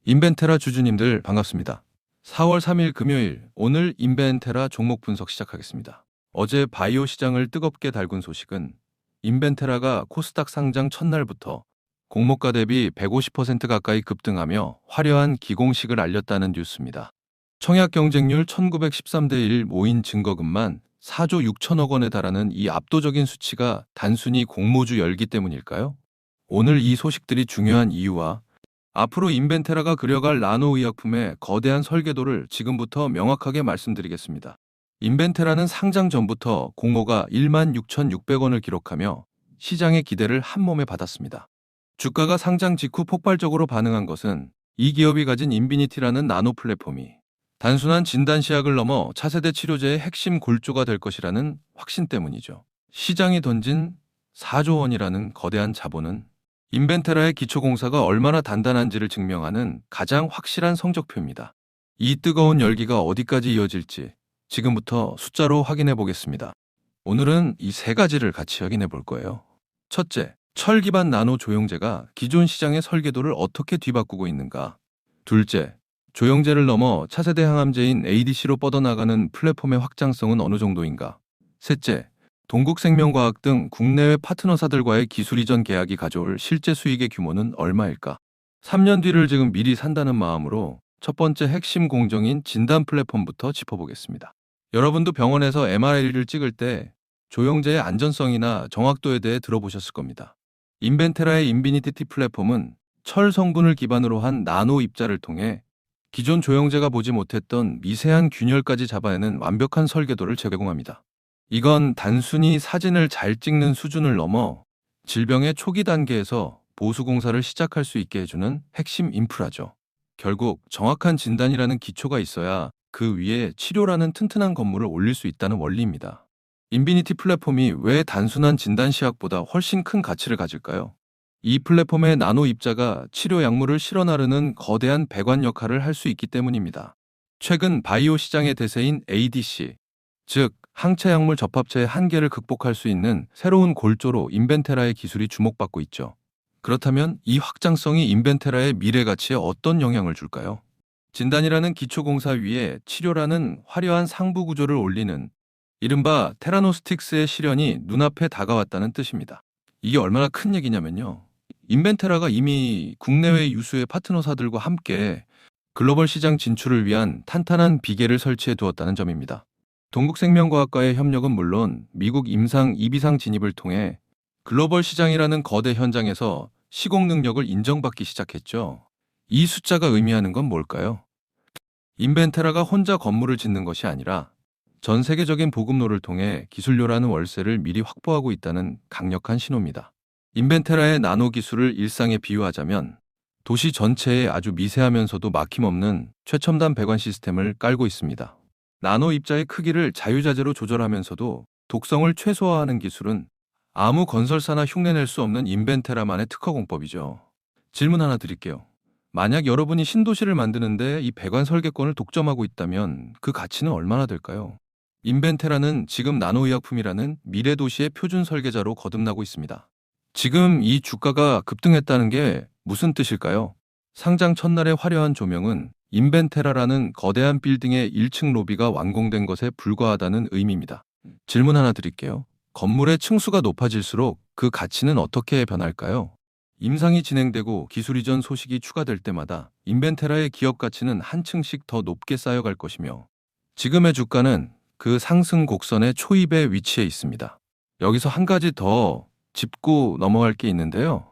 인벤테라 주주님들 반갑습니다. 4월 3일 금요일, 오늘 인벤테라 종목 분석 시작하겠습니다. 어제 바이오 시장을 뜨겁게 달군 소식은 인벤테라가 코스닥 상장 첫날부터 공모가 대비 150% 가까이 급등하며 화려한 기공식을 알렸다는 뉴스입니다. 청약 경쟁률 1913대 1 모인 증거금만 4조 6천억 원에 달하는 이 압도적인 수치가 단순히 공모주 열기 때문일까요? 오늘 이 소식들이 중요한 이유와 앞으로 인벤테라가 그려갈 나노의약품의 거대한 설계도를 지금부터 명확하게 말씀드리겠습니다. 인벤테라는 상장 전부터 공모가 16,600원을 기록하며 시장의 기대를 한몸에 받았습니다. 주가가 상장 직후 폭발적으로 반응한 것은 이 기업이 가진 인비니티라는 나노 플랫폼이 단순한 진단시약을 넘어 차세대 치료제의 핵심 골조가 될 것이라는 확신 때문이죠. 시장이 던진 4조 원이라는 거대한 자본은 인벤테라의 기초공사가 얼마나 단단한지를 증명하는 가장 확실한 성적표입니다. 이 뜨거운 열기가 어디까지 이어질지 지금부터 숫자로 확인해 보겠습니다. 오늘은 이 세 가지를 같이 확인해 볼 거예요. 첫째, 철 기반 나노 조영제가 기존 시장의 설계도를 어떻게 뒤바꾸고 있는가. 둘째, 조영제를 넘어 차세대 항암제인 ADC로 뻗어나가는 플랫폼의 확장성은 어느 정도인가. 셋째, 동국생명과학 등 국내외 파트너사들과의 기술 이전 계약이 가져올 실제 수익의 규모는 얼마일까? 3년 뒤를 지금 미리 산다는 마음으로 첫 번째 핵심 공정인 진단 플랫폼부터 짚어보겠습니다. 여러분도 병원에서 MRI를 찍을 때 조영제의 안전성이나 정확도에 대해 들어보셨을 겁니다. 인벤테라의 인비니티 플랫폼은 철 성분을 기반으로 한 나노 입자를 통해 기존 조영제가 보지 못했던 미세한 균열까지 잡아내는 완벽한 설계도를 제공합니다. 이건 단순히 사진을 잘 찍는 수준을 넘어 질병의 초기 단계에서 보수공사를 시작할 수 있게 해주는 핵심 인프라죠. 결국 정확한 진단이라는 기초가 있어야 그 위에 치료라는 튼튼한 건물을 올릴 수 있다는 원리입니다. 인비니티 플랫폼이 왜 단순한 진단시약보다 훨씬 큰 가치를 가질까요? 이 플랫폼의 나노 입자가 치료 약물을 실어 나르는 거대한 배관 역할을 할 수 있기 때문입니다. 최근 바이오 시장의 대세인 ADC, 즉 항체 약물 접합체의 한계를 극복할 수 있는 새로운 골조로 인벤테라의 기술이 주목받고 있죠. 그렇다면 이 확장성이 인벤테라의 미래 가치에 어떤 영향을 줄까요? 진단이라는 기초공사 위에 치료라는 화려한 상부 구조를 올리는 이른바 테라노스틱스의 실현이 눈앞에 다가왔다는 뜻입니다. 이게 얼마나 큰 얘기냐면요. 인벤테라가 이미 국내외 유수의 파트너사들과 함께 글로벌 시장 진출을 위한 탄탄한 비계를 설치해 두었다는 점입니다. 동국생명과학과의 협력은 물론 미국 임상 2비상 진입을 통해 글로벌 시장이라는 거대 현장에서 시공 능력을 인정받기 시작했죠. 이 숫자가 의미하는 건 뭘까요? 인벤테라가 혼자 건물을 짓는 것이 아니라 전 세계적인 보급로를 통해 기술료라는 월세를 미리 확보하고 있다는 강력한 신호입니다. 인벤테라의 나노 기술을 일상에 비유하자면 도시 전체에 아주 미세하면서도 막힘없는 최첨단 배관 시스템을 깔고 있습니다. 나노 입자의 크기를 자유자재로 조절하면서도 독성을 최소화하는 기술은 아무 건설사나 흉내낼 수 없는 인벤테라만의 특허 공법이죠. 질문 하나 드릴게요. 만약 여러분이 신도시를 만드는데 이 배관 설계권을 독점하고 있다면 그 가치는 얼마나 될까요? 인벤테라는 지금 나노의약품이라는 미래 도시의 표준 설계자로 거듭나고 있습니다. 지금 이 주가가 급등했다는 게 무슨 뜻일까요? 상장 첫날의 화려한 조명은 인벤테라라는 거대한 빌딩의 1층 로비가 완공된 것에 불과하다는 의미입니다. 질문 하나 드릴게요. 건물의 층수가 높아질수록 그 가치는 어떻게 변할까요? 임상이 진행되고 기술 이전 소식이 추가될 때마다 인벤테라의 기업 가치는 한 층씩 더 높게 쌓여갈 것이며 지금의 주가는 그 상승 곡선의 초입에 위치해 있습니다. 여기서 한 가지 더 짚고 넘어갈 게 있는데요.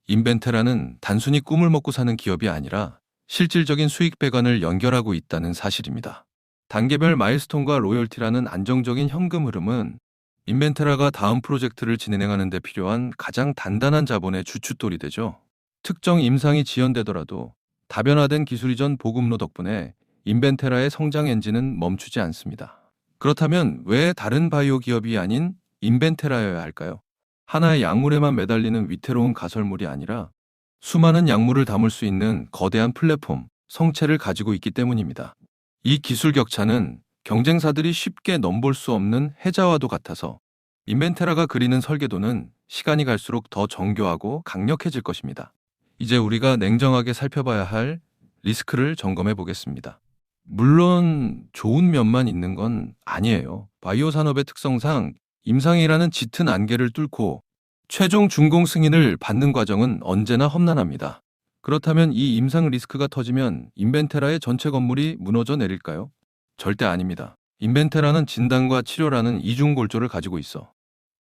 인벤테라는 단순히 꿈을 먹고 사는 기업이 아니라 실질적인 수익 배관을 연결하고 있다는 사실입니다. 단계별 마일스톤과 로열티라는 안정적인 현금 흐름은 인벤테라가 다음 프로젝트를 진행하는 데 필요한 가장 단단한 자본의 주춧돌이 되죠. 특정 임상이 지연되더라도 다변화된 기술 이전 보급로 덕분에 인벤테라의 성장 엔진은 멈추지 않습니다. 그렇다면 왜 다른 바이오 기업이 아닌 인벤테라여야 할까요? 하나의 약물에만 매달리는 위태로운 가설물이 아니라 수많은 약물을 담을 수 있는 거대한 플랫폼, 성체를 가지고 있기 때문입니다. 이 기술 격차는 경쟁사들이 쉽게 넘볼 수 없는 해자와도 같아서 인벤테라가 그리는 설계도는 시간이 갈수록 더 정교하고 강력해질 것입니다. 이제 우리가 냉정하게 살펴봐야 할 리스크를 점검해 보겠습니다. 물론 좋은 면만 있는 건 아니에요. 바이오 산업의 특성상 임상이라는 짙은 안개를 뚫고 최종 준공 승인을 받는 과정은 언제나 험난합니다. 그렇다면 이 임상 리스크가 터지면 인벤테라의 전체 건물이 무너져 내릴까요? 절대 아닙니다. 인벤테라는 진단과 치료라는 이중골조를 가지고 있어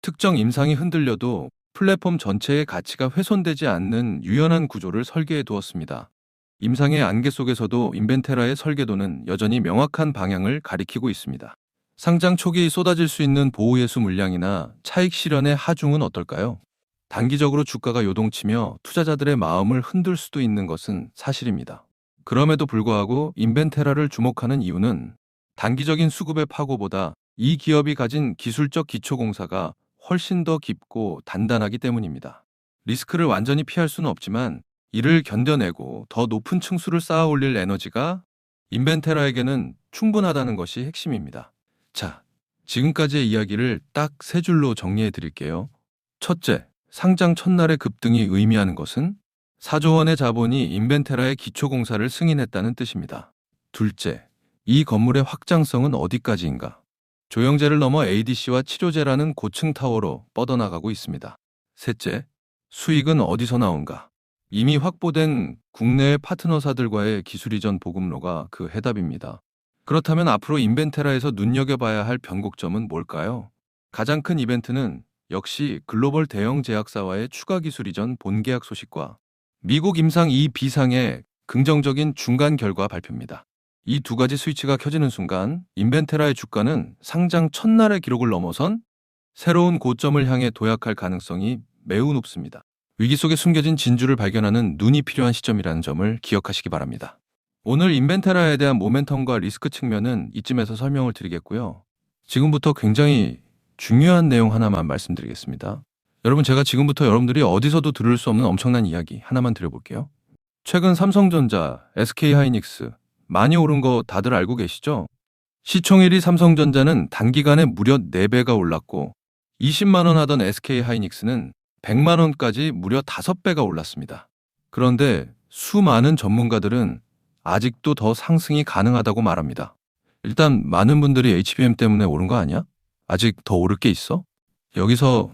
특정 임상이 흔들려도 플랫폼 전체의 가치가 훼손되지 않는 유연한 구조를 설계해 두었습니다. 임상의 안개 속에서도 인벤테라의 설계도는 여전히 명확한 방향을 가리키고 있습니다. 상장 초기 쏟아질 수 있는 보호예수 물량이나 차익 실현의 하중은 어떨까요? 단기적으로 주가가 요동치며 투자자들의 마음을 흔들 수도 있는 것은 사실입니다. 그럼에도 불구하고 인벤테라를 주목하는 이유는 단기적인 수급의 파고보다 이 기업이 가진 기술적 기초공사가 훨씬 더 깊고 단단하기 때문입니다. 리스크를 완전히 피할 수는 없지만 이를 견뎌내고 더 높은 층수를 쌓아 올릴 에너지가 인벤테라에게는 충분하다는 것이 핵심입니다. 자, 지금까지의 이야기를 딱 세 줄로 정리해 드릴게요. 첫째, 상장 첫날의 급등이 의미하는 것은 4조 원의 자본이 인벤테라의 기초공사를 승인했다는 뜻입니다. 둘째, 이 건물의 확장성은 어디까지인가? 조영제를 넘어 ADC와 치료제라는 고층 타워로 뻗어나가고 있습니다. 셋째, 수익은 어디서 나온가? 이미 확보된 국내의 파트너사들과의 기술 이전 보급로가 그 해답입니다. 그렇다면 앞으로 인벤테라에서 눈여겨봐야 할 변곡점은 뭘까요? 가장 큰 이벤트는 역시 글로벌 대형 제약사와의 추가 기술 이전 본계약 소식과 미국 임상 2비상의 긍정적인 중간 결과 발표입니다. 이 두 가지 스위치가 켜지는 순간 인벤테라의 주가는 상장 첫날의 기록을 넘어선 새로운 고점을 향해 도약할 가능성이 매우 높습니다. 위기 속에 숨겨진 진주를 발견하는 눈이 필요한 시점이라는 점을 기억하시기 바랍니다. 오늘 인벤테라에 대한 모멘텀과 리스크 측면은 이쯤에서 설명을 드리겠고요. 지금부터 굉장히 중요한 내용 하나만 말씀드리겠습니다. 여러분, 제가 지금부터 여러분들이 어디서도 들을 수 없는 엄청난 이야기 하나만 드려볼게요. 최근 삼성전자, SK하이닉스 많이 오른 거 다들 알고 계시죠? 시총 1위 삼성전자는 단기간에 무려 4배가 올랐고 20만 원 하던 SK하이닉스는 100만 원까지 무려 5배가 올랐습니다. 그런데 수많은 전문가들은 아직도 더 상승이 가능하다고 말합니다. 일단 많은 분들이 HBM 때문에 오른 거 아니야? 아직 더 오를 게 있어? 여기서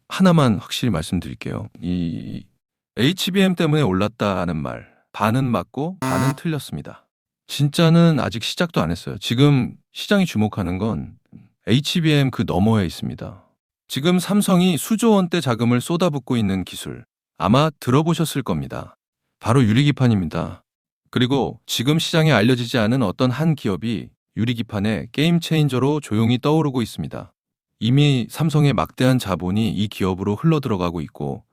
하나만 확실히 말씀드릴게요. 이 HBM 때문에 올랐다는 말, 반은 맞고 반은 틀렸습니다. 진짜는 아직 시작도 안 했어요. 지금 시장이 주목하는 건 HBM 그 너머에 있습니다. 지금 삼성이 수조 원대 자금을 쏟아붓고 있는 기술, 아마 들어보셨을 겁니다. 바로 유리기판입니다. 그리고 지금 시장에 알려지지 않은 어떤 한 기업이 유리기판의 게임 체인저로 조용히 떠오르고 있습니다. 이미 삼성의 막대한 자본이 이 기업으로 흘러들어가고 있고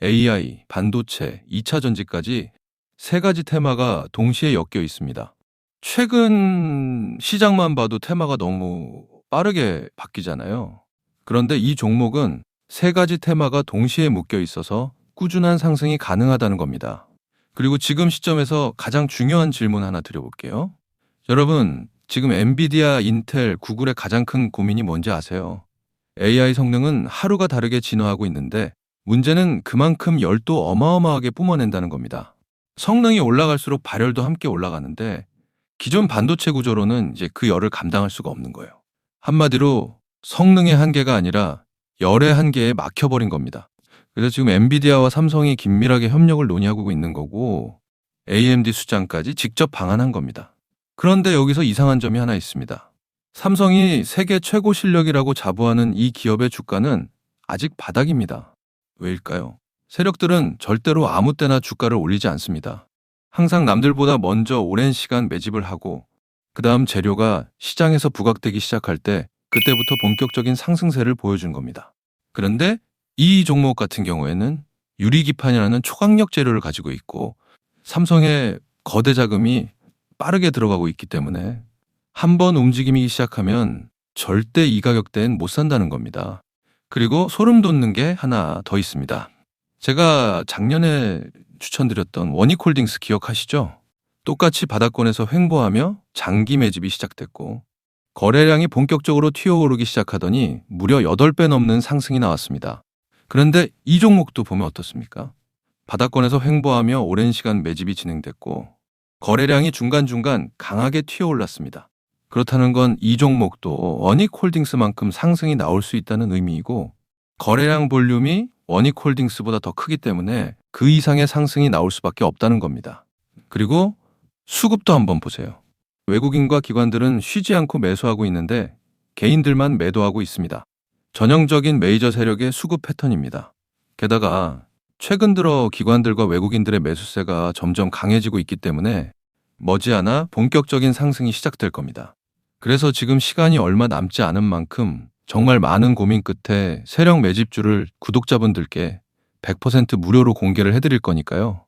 AI, 반도체, 2차 전지까지 세 가지 테마가 동시에 엮여 있습니다. 최근 시장만 봐도 테마가 너무 빠르게 바뀌잖아요. 그런데 이 종목은 세 가지 테마가 동시에 묶여 있어서 꾸준한 상승이 가능하다는 겁니다. 그리고 지금 시점에서 가장 중요한 질문 하나 드려볼게요. 여러분, 지금 엔비디아, 인텔, 구글의 가장 큰 고민이 뭔지 아세요? AI 성능은 하루가 다르게 진화하고 있는데 문제는 그만큼 열도 어마어마하게 뿜어낸다는 겁니다. 성능이 올라갈수록 발열도 함께 올라가는데 기존 반도체 구조로는 이제 그 열을 감당할 수가 없는 거예요. 한마디로 성능의 한계가 아니라 열의 한계에 막혀버린 겁니다. 그래서 지금 엔비디아와 삼성이 긴밀하게 협력을 논의하고 있는 거고 AMD 수장까지 직접 방한한 겁니다. 그런데 여기서 이상한 점이 하나 있습니다. 삼성이 세계 최고 실력이라고 자부하는 이 기업의 주가는 아직 바닥입니다. 왜일까요? 세력들은 절대로 아무 때나 주가를 올리지 않습니다. 항상 남들보다 먼저 오랜 시간 매집을 하고 그 다음 재료가 시장에서 부각되기 시작할 때 그때부터 본격적인 상승세를 보여준 겁니다. 그런데 이 종목 같은 경우에는 유리기판이라는 초강력 재료를 가지고 있고 삼성의 거대 자금이 빠르게 들어가고 있기 때문에 한번 움직임이 시작하면 절대 이 가격대엔 못 산다는 겁니다. 그리고 소름 돋는 게 하나 더 있습니다. 제가 작년에 추천드렸던 원익홀딩스 기억하시죠? 똑같이 바닥권에서 횡보하며 장기 매집이 시작됐고 거래량이 본격적으로 튀어오르기 시작하더니 무려 8배 넘는 상승이 나왔습니다. 그런데 이 종목도 보면 어떻습니까? 바닥권에서 횡보하며 오랜 시간 매집이 진행됐고 거래량이 중간중간 강하게 튀어올랐습니다. 그렇다는 건 이 종목도 원익홀딩스만큼 상승이 나올 수 있다는 의미이고, 거래량 볼륨이 원익홀딩스보다 더 크기 때문에 그 이상의 상승이 나올 수밖에 없다는 겁니다. 그리고 수급도 한번 보세요. 외국인과 기관들은 쉬지 않고 매수하고 있는데 개인들만 매도하고 있습니다. 전형적인 메이저 세력의 수급 패턴입니다. 게다가 최근 들어 기관들과 외국인들의 매수세가 점점 강해지고 있기 때문에 머지않아 본격적인 상승이 시작될 겁니다. 그래서 지금 시간이 얼마 남지 않은 만큼 정말 많은 고민 끝에 세력 매집주를 구독자분들께 100% 무료로 공개를 해드릴 거니까요.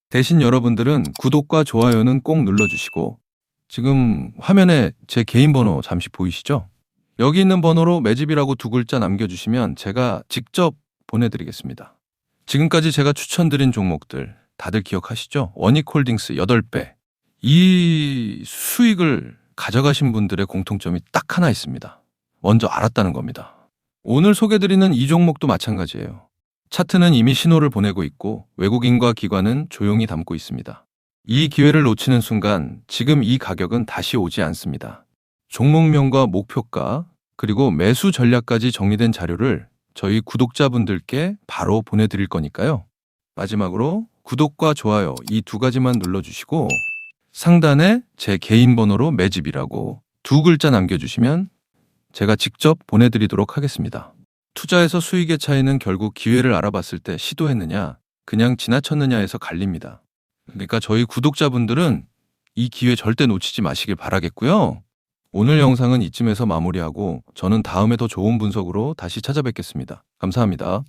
대신 여러분들은 구독과 좋아요는 꼭 눌러주시고, 지금 화면에 제 개인 번호 잠시 보이시죠? 여기 있는 번호로 매집이라고 두 글자 남겨주시면 제가 직접 보내드리겠습니다. 지금까지 제가 추천드린 종목들 다들 기억하시죠? 원익홀딩스 8배. 이 수익을 가져가신 분들의 공통점이 딱 하나 있습니다. 먼저 알았다는 겁니다. 오늘 소개드리는 이 종목도 마찬가지예요. 차트는 이미 신호를 보내고 있고 외국인과 기관은 조용히 담고 있습니다. 이 기회를 놓치는 순간 지금 이 가격은 다시 오지 않습니다. 종목명과 목표가 그리고 매수 전략까지 정리된 자료를 저희 구독자분들께 바로 보내드릴 거니까요. 마지막으로 구독과 좋아요 이 두 가지만 눌러주시고 상단에 제 개인 번호로 매집이라고 두 글자 남겨주시면 제가 직접 보내드리도록 하겠습니다. 투자에서 수익의 차이는 결국 기회를 알아봤을 때 시도했느냐, 그냥 지나쳤느냐에서 갈립니다. 그러니까 저희 구독자분들은 이 기회 절대 놓치지 마시길 바라겠고요. 오늘 영상은 이쯤에서 마무리하고 저는 다음에 더 좋은 분석으로 다시 찾아뵙겠습니다. 감사합니다.